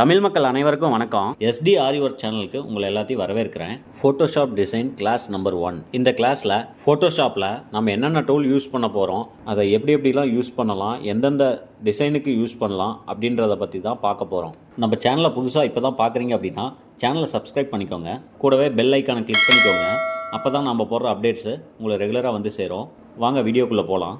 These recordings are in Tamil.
தமிழ் மக்கள் அனைவருக்கும் வணக்கம். SD ஆரிவொர்க் சேனலுக்கு உங்களை எல்லாத்தையும் வரவேற்கிறேன். Photoshop design class number 1. இந்த கிளாஸில் ஃபோட்டோஷாப்பில் நம்ம என்னென்ன டூல் யூஸ் பண்ண போகிறோம், அதை எப்படிலாம் யூஸ் பண்ணலாம், எந்தெந்த டிசைனுக்கு யூஸ் பண்ணலாம் அப்படின்றத பற்றி தான் பார்க்க போகிறோம். நம்ம சேனலை புதுசாக இப்போ தான் பார்க்குறீங்க அப்படின்னா சேனலை சப்ஸ்கிரைப் பண்ணிக்கோங்க. கூடவே பெல் ஐக்கானை கிளிக் பண்ணிக்கோங்க. அப்போ தான் நம்ம போடுற அப்டேட்ஸு உங்களை ரெகுலராக வந்து சேரும். வாங்க வீடியோக்குள்ளே போகலாம்.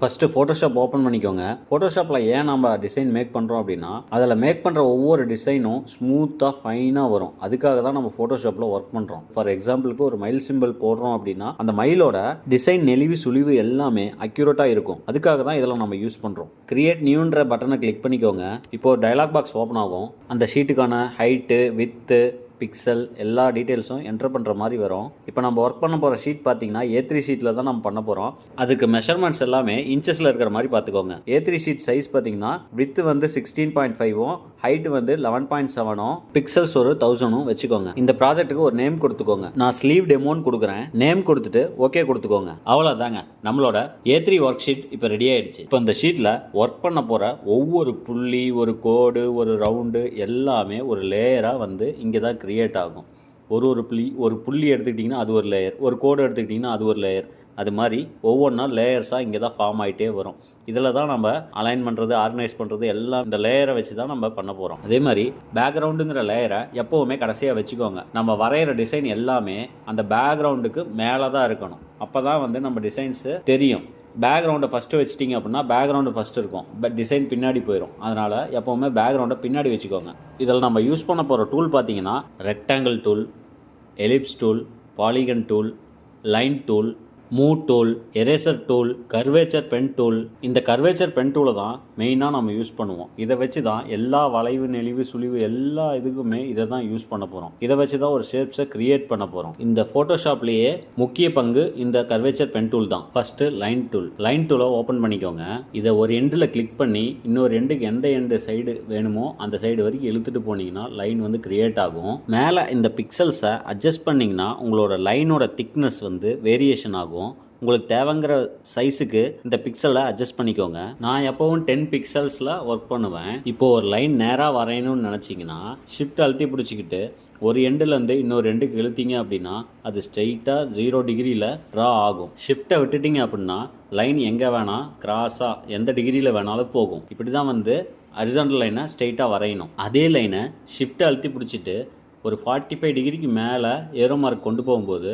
ஃபஸ்ட்டு ஃபோட்டோஷாப் ஓப்பன் பண்ணிக்கோங்க. ஃபோட்டோஷாப்பில் ஏன் நம்ம டிசைன் மேக் பண்ணுறோம் அப்படின்னா, அதில் மேக் பண்ணுற ஒவ்வொரு டிசைனும் ஸ்மூத்தாக ஃபைனாக வரும். அதுக்காக தான் நம்ம ஃபோட்டோஷாப்பில் ஒர்க் பண்ணுறோம். ஃபார் எக்ஸாம்பிளுக்கு ஒரு மயில் சிம்பிள் போடுறோம் அப்படின்னா அந்த மயிலோட டிசைன் நெளிவு சுழிவு எல்லாமே அக்யூரேட்டாக இருக்கும். அதுக்காக தான் இதெல்லாம் நம்ம யூஸ் பண்ணுறோம். கிரியேட் நியூன்ற பட்டனை கிளிக் பண்ணிக்கோங்க. இப்போது டயலாக் பாக்ஸ் ஓப்பன் ஆகும். அந்த ஷீட்டுக்கான ஹைட்டு, வித்து, பிக்சல் எல்லா டீட்டெயில்ஸும் என்டர் பண்ணுற மாதிரி வரும். இப்போ நம்ம ஒர்க் பண்ண போகிற ஷீட் பார்த்தீங்கன்னா A3 ஷீட்டில் தான் நம்ம பண்ண போகிறோம். அதுக்கு மெஷர்மெண்ட்ஸ் எல்லாமே இன்ச்சஸில் இருக்கிற மாதிரி பார்த்துக்கோங்க. A3 ஷீட் சைஸ் பார்த்தீங்கன்னா வித்து வந்து 16.5ம், ஹைட்டு வந்து 11.7ம், பிக்சல்ஸ் ஒரு 1000ம் வச்சுக்கோங்க. இந்த ப்ராஜெக்ட்டுக்கு ஒரு நேம் கொடுத்துக்கோங்க. நான் ஸ்லீவ் டெமோன்னு கொடுக்குறேன். நேம் கொடுத்துட்டு ஓகே கொடுத்துக்கோங்க. அவ்வளோதாங்க, நம்மளோட A3 ஒர்க் ஷீட் இப்போ ரெடி ஆயிடுச்சு. இப்போ இந்த ஷீட்டில் ஒர்க் பண்ண போகிற ஒவ்வொரு புள்ளி, ஒரு கோடு, ஒரு ரவுண்டு எல்லாமே ஒரு லேயராக வந்து இங்கே தான் கிரியேட் ஆகும். ஒரு புள்ளி எடுத்துக்கிட்டிங்கன்னா அது ஒரு லேயர், ஒரு கோடு எடுத்துக்கிட்டிங்கன்னா அது ஒரு லேயர். அது மாதிரி ஒவ்வொன்றா லேயர்ஸாக இங்கே தான் ஃபார்ம் ஆகிட்டே வரும். இதில் தான் நம்ம அலைன் பண்ணுறது, ஆர்கனைஸ் பண்ணுறது எல்லாம் இந்த லேயரை வச்சு தான் நம்ம பண்ண போகிறோம். அதே மாதிரி பேக்ரவுண்டுங்கிற லேயரை எப்போவுமே கடைசியாக வச்சுக்கோங்க. நம்ம வரைகிற டிசைன் எல்லாமே அந்த பேக்ரவுண்டுக்கு மேலே தான் இருக்கணும். அப்போ தான் வந்து நம்ம டிசைன்ஸு தெரியும். பேக்ரவுண்டை ஃபஸ்ட்டு வச்சிட்டிங்க அப்படின்னா பேக்ரவுண்டு ஃபஸ்ட்டு இருக்கும், பட் டிசைன் பின்னாடி போயிடும். அதனால் எப்போவுமே பேக்ரவுண்டை பின்னாடி வச்சுக்கோங்க. இதில் நம்ம யூஸ் பண்ண போகிற டூல் பார்த்தீங்கன்னா rectangle tool, ellipse tool, polygon tool, line tool, move tool, eraser tool, curvature pen tool. இந்த கர்வேச்சர் பென் டூலை தான் மெயினாக நம்ம யூஸ் பண்ணுவோம். இதை வச்சு தான் எல்லா வளைவு, நெளிவு, சுழிவு எல்லா இதுக்குமே இதை தான் யூஸ் பண்ண போகிறோம். இதை வச்சு தான் ஒரு ஷேப்ஸை கிரியேட் பண்ண போகிறோம். இந்த ஃபோட்டோஷாப்லேயே முக்கிய பங்கு இந்த கர்வேச்சர் பென் டூல் தான். First line tool. லைன் டூலை ஓப்பன் பண்ணிக்கோங்க. இதை ஒரு எண்டில் கிளிக் பண்ணி இன்னொரு எண்டுக்கு எந்த எண்டு சைடு வேணுமோ அந்த சைடு வரைக்கும் இழுத்துட்டு போனீங்கன்னா லைன் வந்து கிரியேட் ஆகும். மேலே இந்த பிக்சல்ஸை அட்ஜஸ்ட் பண்ணிங்கன்னா உங்களோட லைனோட திக்னஸ் வந்து வேரியேஷன் ஆகும். உங்களுக்கு தேவைங்கிற சைஸுக்கு இந்த பிக்சலை அட்ஜஸ்ட் பண்ணிக்கோங்க. நான் எப்போவும் 10 பிக்சல்ஸில் ஒர்க் பண்ணுவேன். இப்போது ஒரு லைன் நேராக வரையணும்னு நினச்சிங்கன்னா ஷிஃப்ட் அழுத்தி பிடிச்சிக்கிட்டு ஒரு எண்டுலேருந்து இன்னொரு எண்டுக்கு இழுத்தீங்க அப்படின்னா அது ஸ்ட்ரெயிட்டாக 0 டிகிரியில் ட்ரா ஆகும். ஷிஃப்ட்டை விட்டுட்டிங்க அப்படின்னா லைன் எங்கே வேணால் கிராஸாக எந்த டிகிரியில் வேணாலும் போகும். இப்படி தான் வந்து ஹரிசாண்டல் லைனை ஸ்ட்ரெயிட்டாக வரையணும். அதே லைனை ஷிஃப்ட்டை அழுத்தி பிடிச்சிட்டு ஒரு 45 டிகிரிக்கு மேலே ஏரோ மார்க் கொண்டு போகும்போது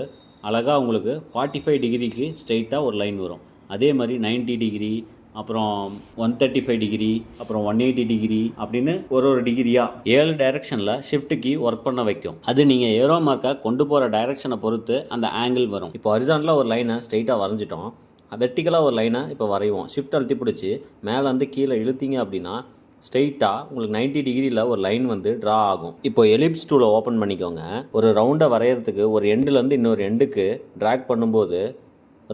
அழகாக உங்களுக்கு 45 டிகிரிக்கு ஸ்ட்ரெயிட்டாக ஒரு லைன் வரும். அதே மாதிரி 90 டிகிரி, அப்புறம் 135 டிகிரி, அப்புறம் 180 டிகிரி அப்படின்னு ஒரு டிகிரியாக 7 டைரக்ஷனில் ஷிஃப்ட் கீ ஒர்க் பண்ண வைக்கும். அது நீங்கள் ஏரோ மார்க்கை கொண்டு போகிற டைரக்ஷனை பொறுத்து அந்த ஆங்கிள் வரும். இப்போ ஹரிசாண்டலாக ஒரு லைனை ஸ்ட்ரெயிட்டாக வரைஞ்சிட்டோம். வெர்டிக்கலாக ஒரு லைனை இப்போ வரைவோம். ஷிஃப்ட் அழுத்தி பிடிச்சி மேலே வந்து கீழே இழுத்தீங்க அப்படின்னா ஸ்ட்ரெயிட்டாக உங்களுக்கு 90 டிகிரியில் ஒரு லைன் வந்து ட்ரா ஆகும். இப்போ எலிப்ஸ் டூலை ஓப்பன் பண்ணிக்கோங்க. ஒரு ரவுண்டை வரைகிறதுக்கு ஒரு எண்டுலேருந்து இன்னொரு எண்டுக்கு ட்ராக் பண்ணும்போது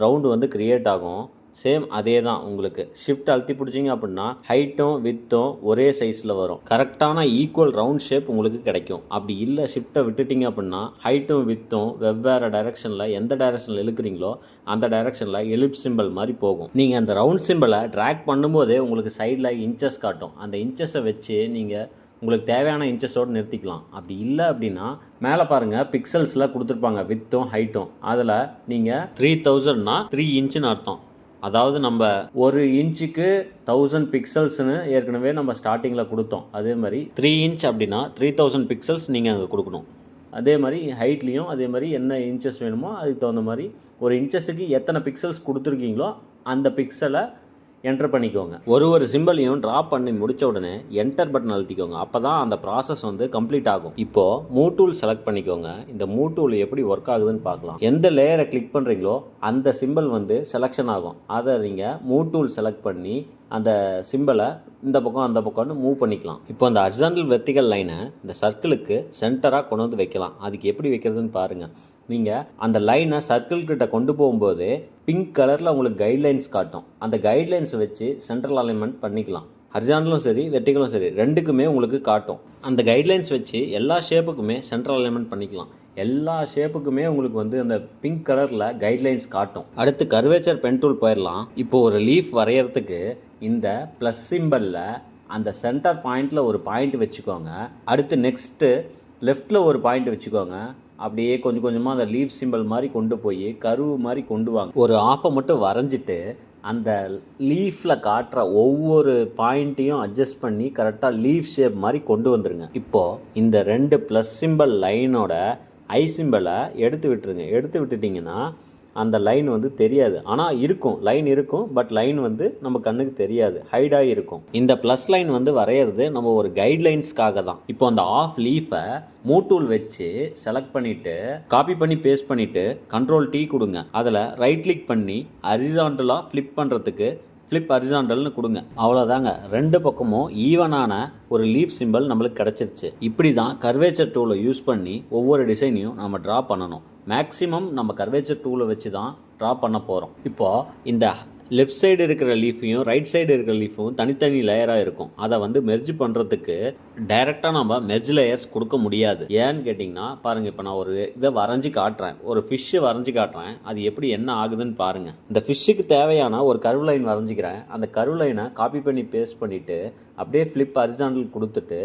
ரவுண்டு வந்து கிரியேட் ஆகும். சேம் அதே தான் உங்களுக்கு ஷிஃப்ட் அழுத்தி பிடிச்சிங்க அப்படின்னா ஹைட்டும் வித்தும் ஒரே சைஸில் வரும். கரெக்டான ஈக்குவல் ரவுண்ட் ஷேப் உங்களுக்கு கிடைக்கும். அப்படி இல்லை ஷிஃப்ட்டை விட்டுட்டிங்க அப்படின்னா ஹைட்டும் வித்தும் வெவ்வேறு டைரக்ஷனில் எந்த டைரக்ஷனில் இழுக்கிறீங்களோ அந்த டைரக்ஷனில் எலிப்ஸ் சிம்பிள் மாதிரி போகும். நீங்கள் அந்த ரவுண்ட் சிம்பிளை ட்ராக் பண்ணும்போதே உங்களுக்கு சைடில் இன்ச்சஸ் காட்டும். அந்த இன்ச்சஸை வச்சு நீங்கள் உங்களுக்கு தேவையான இன்ச்சஸோடு நிறுத்திக்கலாம். அப்படி இல்லை அப்படின்னா மேலே பாருங்கள் பிக்சல்ஸில் கொடுத்துருப்பாங்க வித்தும் ஹைட்டும். அதில் நீங்கள் 3000னா 3 இன்ச்சுன்னு அர்த்தம். அதாவது நம்ம 1 இன்ச்சுக்கு 1000 பிக்சல்ஸ்னு ஏற்கனவே நம்ம ஸ்டார்டிங்கில் கொடுத்தோம். அதே மாதிரி 3 இன்ச் அப்படின்னா 3000 பிக்சல்ஸ் நீங்கள் அங்கே கொடுக்கணும். அதே மாதிரி ஹைட்லேயும் அதே மாதிரி என்ன இன்ச்சஸ் வேணுமோ அதுக்கு தகுந்த மாதிரி ஒரு இன்ச்சஸுக்கு எத்தனை பிக்சல்ஸ் கொடுத்துருக்கீங்களோ அந்த பிக்சலை என்டர் பண்ணிக்கோங்க. ஒரு சிம்பிளையும் ட்ரா பண்ணி முடித்த உடனே என்டர் பட்டன் அழுத்திக்கோங்க. அப்போ தான் அந்த ப்ராசஸ் வந்து கம்ப்ளீட் ஆகும். இப்போது மூவ் டூல் செலக்ட் பண்ணிக்கோங்க. இந்த மூவ் டூல் எப்படி ஒர்க் ஆகுதுன்னு பார்க்கலாம். எந்த லேயரை கிளிக் பண்ணுறீங்களோ அந்த சிம்பிள் வந்து செலெக்ஷன் ஆகும். அதை நீங்கள் மூவ் டூல் செலக்ட் பண்ணி அந்த சிம்பிளை இந்த பக்கம் அந்த பக்கம்னு மூவ் பண்ணிக்கலாம். இப்போ அந்த ஹரிசாண்டல் வெர்டிகல் லைனை இந்த சர்க்கிளுக்கு சென்டராக கொண்டு வந்து வைக்கலாம். அதுக்கு எப்படி வைக்கிறதுன்னு பாருங்கள். நீங்கள் அந்த லைனை சர்க்கிள் கிட்ட கொண்டு போகும்போது பிங்க் கலரில் உங்களுக்கு கைட்லைன்ஸ் காட்டும். அந்த கைட்லைன்ஸை வச்சு சென்ட்ரல் அலைன்மெண்ட் பண்ணிக்கலாம். ஹரிசாண்டலும் சரி வெர்டிகலும் சரி ரெண்டுக்குமே உங்களுக்கு காட்டும். அந்த கைட்லைன்ஸ் வச்சு எல்லா ஷேப்புக்குமே சென்ட்ரல் அலைன்மெண்ட் பண்ணிக்கலாம். எல்லா ஷேப்புக்குமே உங்களுக்கு வந்து அந்த பிங்க் கலரில் கைட்லைன்ஸ் காட்டும். அடுத்து கர்வேச்சர் பென் டூல் போயிடலாம். இப்போ ஒரு லீஃப் வரைகிறதுக்கு இந்த ப்ளஸ் சிம்பலில் அந்த சென்டர் பாயிண்டில் ஒரு பாயிண்ட் வச்சுக்கோங்க. அடுத்து நெக்ஸ்ட்டு லெஃப்டில் ஒரு பாயிண்ட் வச்சுக்கோங்க. அப்படியே கொஞ்சம் கொஞ்சமாக அந்த லீஃப் சிம்பிள் மாதிரி கொண்டு போய் கருவு மாதிரி கொண்டு வாங்க. ஒரு ஆஃபை மட்டும் வரைஞ்சிட்டு அந்த லீஃபில் காட்டுற ஒவ்வொரு பாயிண்ட்டையும் அட்ஜஸ்ட் பண்ணி கரெக்டாக லீஃப் ஷேப் மாதிரி கொண்டு வந்துடுங்க. இப்போது இந்த 2 ப்ளஸ் சிம்பிள் லைனோட ஐ சிம்பிளை எடுத்து விட்டுருங்க. எடுத்து விட்டுட்டிங்கன்னா அந்த லைன் வந்து தெரியாது. ஆனால் இருக்கும், லைன் இருக்கும், பட் லைன் வந்து நம்ம கண்ணுக்கு தெரியாது, ஹைடாக இருக்கும். இந்த ப்ளஸ் லைன் வந்து வரைகிறது நம்ம ஒரு கைட்லைன்ஸ்க்காக தான். இப்போ அந்த ஆஃப் லீஃபை மூவ் டூல் வச்சு செலக்ட் பண்ணிவிட்டு காப்பி பண்ணி பேஸ்ட் பண்ணிவிட்டு கண்ட்ரோல் T கொடுங்க. அதில் ரைட் கிளிக் பண்ணி ஹரிசாண்டலாக ஃப்ளிப் பண்ணுறதுக்கு ஃப்ளிப் ஹரிசாண்டல்னு கொடுங்க. அவ்வளோதாங்க, 2 பக்கமும் ஈவனான ஒரு லீஃப் சிம்பிள் நம்மளுக்கு கிடச்சிருச்சு. இப்படி தான் கர்வேச்சர் டூலை யூஸ் பண்ணி ஒவ்வொரு டிசைனையும் நம்ம ட்ரா பண்ணணும். மேக்ஸிமம் நம்ம கர்வேச்சர் டூலை வச்சு தான் ட்ரா பண்ண போகிறோம். இப்போது இந்த லெஃப்ட் சைடு இருக்கிற லீஃபையும் ரைட் சைடு இருக்கிற லீஃபும் தனித்தனி லேயராக இருக்கும். அதை வந்து மெர்ஜ் பண்ணுறதுக்கு டைரெக்டாக நம்ம மெர்ஜ் லேயர்ஸ் கொடுக்க முடியாது. ஏன்னு கேட்டிங்கன்னா பாருங்கள், இப்போ நான் ஒரு இதை வரைஞ்சி காட்டுறேன், ஒரு ஃபிஷ்ஷு வரைஞ்சி காட்டுறேன், அது எப்படி என்ன ஆகுதுன்னு பாருங்கள். இந்த ஃபிஷ்ஷுக்கு தேவையான ஒரு கர்வ் லைன் வரைஞ்சிக்கிறேன். அந்த கர்வ் லைனை காப்பி பண்ணி பேஸ்ட் பண்ணிவிட்டு அப்படியே ஃப்ளிப் ஹரிசாண்டல் கொடுத்துட்டு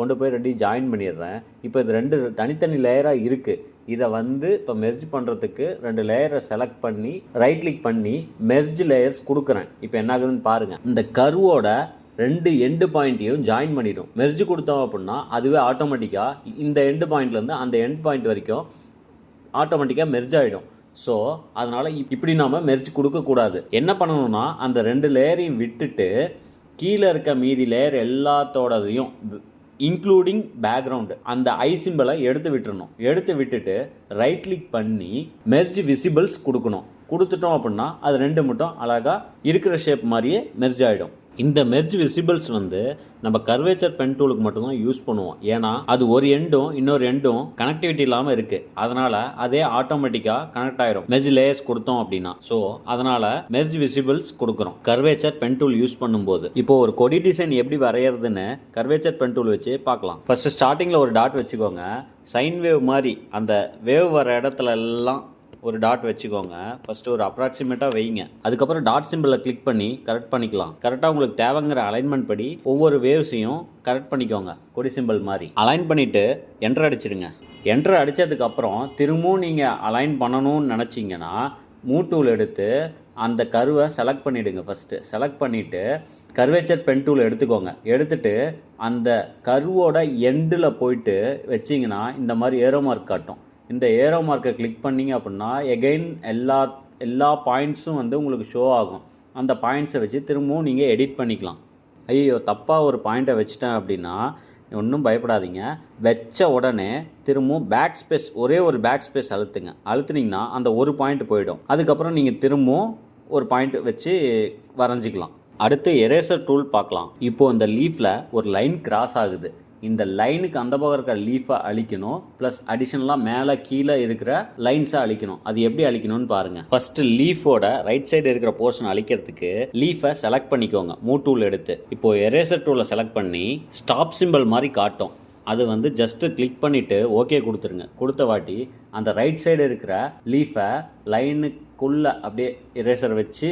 கொண்டு போய் 2 ஜாயின் பண்ணிடுறேன். இப்போ இது 2 தனித்தனி லேயராக இருக்குது. இதை வந்து இப்போ மெர்ஜ் பண்ணுறதுக்கு 2 லேயரை செலக்ட் பண்ணி ரைட் கிளிக் பண்ணி மெர்ஜ் லேயர்ஸ் கொடுக்குறேன். இப்போ என்ன ஆகுதுன்னு பாருங்கள். இந்த கர்வோட 2 எண்டு பாயிண்ட்டையும் ஜாயின் பண்ணிடும். மெர்ஜ் கொடுத்தோம் அப்படின்னா அதுவே ஆட்டோமேட்டிக்காக இந்த எண்டு பாயிண்ட்லேருந்து அந்த எண்ட் பாயிண்ட் வரைக்கும் ஆட்டோமேட்டிக்காக மெர்ஜ் ஆகிடும். ஸோ அதனால் இப்படி நாம் மெர்ஜ் கொடுக்கக்கூடாது. என்ன பண்ணணும்னா அந்த 2 லேயரையும் விட்டுட்டு கீழே இருக்க மீதி லேயர் எல்லாத்தோடதையும் இன்க்ளூடிங் பேக்ரவுண்டு அந்த ஐ சிம்பிளை எடுத்து விட்டுறணும். எடுத்து விட்டுட்டு ரைட் கிளிக் பண்ணி மெர்ஜ் விசிபிள்ஸ் கொடுக்கணும். கொடுத்துட்டோம் அப்படின்னா அது 2 மட்டும் அழகாக இருக்கிற ஷேப் மாதிரியே மெர்ஜ் ஆகிடும். இந்த மெர்ஜ் விசிபிள்ஸ் வந்து நம்ம கர்வேச்சர் பென் டூலுக்கு மட்டும்தான் யூஸ் பண்ணுவோம். ஏன்னா அது ஒரு எண்டும் இன்னொரு எண்டும் கனெக்டிவிட்டி இல்லாமல் இருக்குது. அதனால் அதே ஆட்டோமேட்டிக்காக கனெக்ட் ஆகிரும் மெர்ஜ் லேயர்ஸ் கொடுத்தோம் அப்படின்னா. ஸோ அதனால் மெர்ஜ் விசிபிள்ஸ் கொடுக்குறோம் கர்வேச்சர் பென் டூல் யூஸ் பண்ணும்போது. இப்போ ஒரு கொடி டிசைன் எப்படி வரைகிறதுன்னு கர்வேச்சர் பென் டூல் வச்சு பார்க்கலாம். ஃபஸ்ட்டு ஸ்டார்டிங்கில் ஒரு டாட் வச்சுக்கோங்க. சைன் வேவ் மாதிரி அந்த வேவ் வர இடத்துல எல்லாம் ஒரு டாட் வச்சுக்கோங்க. ஃபஸ்ட்டு ஒரு அப்ராக்சிமேட்டாக வைங்க. அதுக்கப்புறம் டாட் சிம்பிளை கிளிக் பண்ணி கரெக்ட் பண்ணிக்கலாம். கரெக்டாக உங்களுக்கு தேவைங்கிற அலைன்மெண்ட் படி ஒவ்வொரு வேவ்ஸையும் கரெக்ட் பண்ணிக்கோங்க. கொடி சிம்பிள் மாதிரி அலைன் பண்ணிவிட்டு என்டர் அடிச்சிடுங்க. என்டர் அடித்ததுக்கப்புறம் திரும்பவும் நீங்கள் அலைன் பண்ணணும்னு நினச்சிங்கன்னா மூவ் டூல் எடுத்து அந்த கருவை செலக்ட் பண்ணிவிடுங்க. ஃபஸ்ட்டு செலக்ட் பண்ணிவிட்டு கர்வேச்சர் பென் டூல் எடுத்துக்கோங்க. எடுத்துகிட்டு அந்த கருவோட எண்டில் போயிட்டு வச்சிங்கன்னா இந்த மாதிரி ஏரோ மார்க் காட்டும். இந்த ஏரோ மார்க்கை கிளிக் பண்ணிங்க அப்படின்னா எகெயின் எல்லா பாயிண்ட்ஸும் வந்து உங்களுக்கு ஷோ ஆகும். அந்த பாயிண்ட்ஸை வச்சு திரும்பவும் நீங்கள் எடிட் பண்ணிக்கலாம். ஐயோ தப்பாக ஒரு பாயிண்ட்டை வச்சுட்டேன் அப்படின்னா ஒன்றும் பயப்படாதீங்க. வச்ச உடனே திரும்பவும் பேக் ஸ்பேஸ் ஒரே ஒரு பேக் ஸ்பேஸ் அழுத்துனீங்கன்னா அந்த ஒரு பாயிண்ட் போயிடும். அதுக்கப்புறம் நீங்கள் திரும்பவும் ஒரு பாயிண்ட் வச்சு வரைஞ்சிக்கலாம். அடுத்து எரேசர் டூல் பார்க்கலாம். இப்போது இந்த லீஃபில் ஒரு லைன் கிராஸ் ஆகுது. இந்த லைனுக்கு அந்த பக்கம் இருக்கிற லீஃபை அழிக்கணும், ப்ளஸ் அடிஷ்னலாக மேலே கீழே இருக்கிற லைன்ஸை அழிக்கணும். அது எப்படி அழிக்கணும்னு பாருங்கள். ஃபஸ்ட்டு லீஃபோட ரைட் சைடு இருக்கிற போர்ஷன் அழிக்கிறதுக்கு லீஃபை செலக்ட் பண்ணிக்கோங்க மூவ் டூல் எடுத்து. இப்போது எரேசர் டூலை செலக்ட் பண்ணி ஸ்டாப் சிம்பிள் மாதிரி காட்டும். அது வந்து ஜஸ்ட்டு கிளிக் பண்ணிவிட்டு ஓகே கொடுத்துருங்க. கொடுத்த வாட்டி அந்த ரைட் சைடு இருக்கிற லீஃபை லைனுக்குள்ளே அப்படியே எரேசர் வச்சு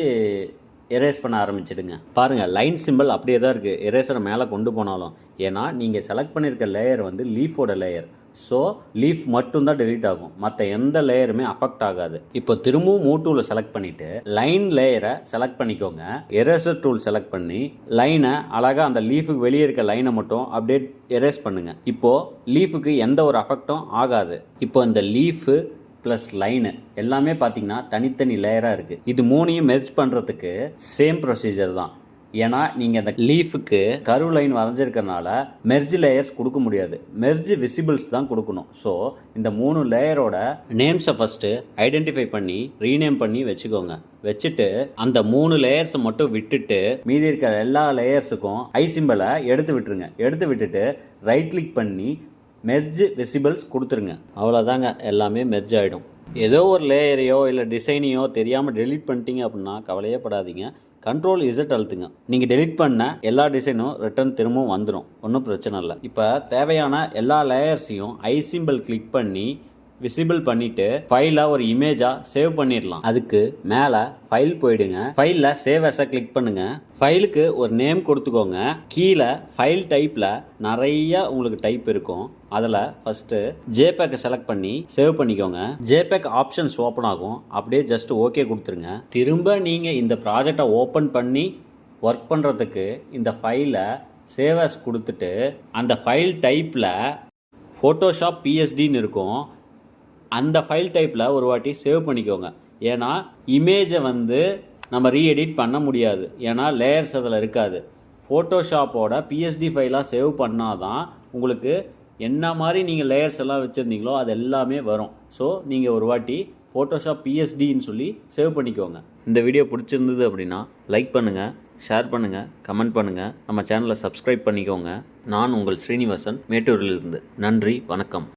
எரேஸ் பண்ண ஆரம்பிச்சிடுங்க. பாருங்கள் லைன் சிம்பிள் அப்படியே தான் இருக்குது எரேசரை மேலே கொண்டு போனாலும். ஏன்னா நீங்கள் செலக்ட் பண்ணியிருக்க லேயர் வந்து லீஃபோட லேயர். ஸோ லீஃப் மட்டும்தான் டெலீட் ஆகும், மற்ற எந்த லேயருமே அஃபெக்ட் ஆகாது. இப்போ திரும்பவும் மூவ் டூலை செலக்ட் பண்ணிவிட்டு லைன் லேயரை செலக்ட் பண்ணிக்கோங்க. எரேசர் டூல் செலக்ட் பண்ணி லைனை அழகாக அந்த லீஃபுக்கு வெளியே இருக்க லைனை மட்டும் அப்படியே எரேஸ் பண்ணுங்கள். இப்போது லீஃபுக்கு எந்த ஒரு அஃபெக்டும் ஆகாது. இப்போ இந்த லீஃபு ப்ளஸ் லைனு எல்லாமே பார்த்தீங்கன்னா தனித்தனி லேயராக இருக்குது. இது மூணையும் மெர்ஜ் பண்ணுறதுக்கு சேம் ப்ரொசீஜர் தான். ஏன்னா நீங்கள் அந்த லீஃபுக்கு கர்வ் லைன் வரைஞ்சிருக்கிறனால மெர்ஜ் லேயர்ஸ் கொடுக்க முடியாது, மெர்ஜ் விசிபிள்ஸ் தான் கொடுக்கணும். ஸோ இந்த 3 லேயரோட நேம்ஸை ஃபஸ்ட்டு ஐடென்டிஃபை பண்ணி ரீநேம் பண்ணி வச்சுக்கோங்க. வச்சுட்டு அந்த 3 லேயர்ஸை மட்டும் விட்டுட்டு மீதி இருக்கிற எல்லா லேயர்ஸுக்கும் ஐ சிம்பிளை எடுத்து விட்டுருங்க. எடுத்து விட்டுட்டு ரைட் கிளிக் பண்ணி மெர்ஜ் விசிபிள்ஸ் கொடுத்துருங்க. அவ்வளோதாங்க, எல்லாமே மெர்ஜ் ஆகிடும். ஏதோ ஒரு லேயரையோ இல்லை டிசைனையோ தெரியாமல் டெலீட் பண்ணிட்டீங்க அப்படின்னா கவலையே படாதீங்க. கண்ட்ரோல் இசட் அழுத்துங்க. நீங்கள் டெலிட் பண்ண எல்லா டிசைனும் ரிட்டர்ன் திரும்பவும் வந்துடும், ஒன்றும் பிரச்சனை இல்லை. இப்போ தேவையான எல்லா லேயர்ஸையும் ஐ சிம்பிள் கிளிக் பண்ணி விசிபிள் பண்ணிட்டு ஃபைலை ஒரு இமேஜாக சேவ் பண்ணிடலாம். அதுக்கு மேலே ஃபைல் போயிடுங்க. ஃபைலில் சேவ் அஸை கிளிக் பண்ணுங்க. ஃபைலுக்கு ஒரு நேம் கொடுத்துக்கோங்க. கீழே ஃபைல் டைப்பில் நிறைய உங்களுக்கு டைப் இருக்கும். அதில் ஃபஸ்ட்டு ஜேபேக்கை செலக்ட் பண்ணி சேவ் பண்ணிக்கோங்க. ஜேபேக் ஆப்ஷன்ஸ் ஓப்பன் ஆகும். அப்படியே ஜஸ்ட் ஓகே கொடுத்துருங்க. திரும்ப நீங்கள் இந்த ப்ராஜெக்டை ஓப்பன் பண்ணி ஒர்க் பண்ணுறதுக்கு இந்த ஃபைலை சேவ் அஸ் கொடுத்துட்டு அந்த ஃபைல் டைப்பில் ஃபோட்டோஷாப் பிஎஸ்டின்னு இருக்கும். அந்த ஃபைல் டைப்பில் ஒரு வாட்டி சேவ் பண்ணிக்கோங்க. ஏன்னா இமேஜை நம்ம ரீஎடிட் பண்ண முடியாது. ஏன்னா லேயர்ஸ் அதில் இருக்காது. ஃபோட்டோஷாப்போட பிஎஸ்டி ஃபைலாக சேவ் பண்ணால் தான் உங்களுக்கு என்ன மாதிரி நீங்கள் லேயர்ஸ் எல்லாம் வச்சுருந்தீங்களோ அது எல்லாமே வரும். ஸோ நீங்கள் ஒரு வாட்டி ஃபோட்டோஷாப் பிஎஸ்டின்னு சொல்லி சேவ் பண்ணிக்கோங்க. இந்த வீடியோ பிடிச்சிருந்தது அப்படின்னா லைக் பண்ணுங்கள், ஷேர் பண்ணுங்கள், கமெண்ட் பண்ணுங்கள். நம்ம சேனலை சப்ஸ்கிரைப் பண்ணிக்கோங்க. நான் உங்கள் ஸ்ரீனிவாசன், மேட்டூரிலிருந்து. நன்றி, வணக்கம்.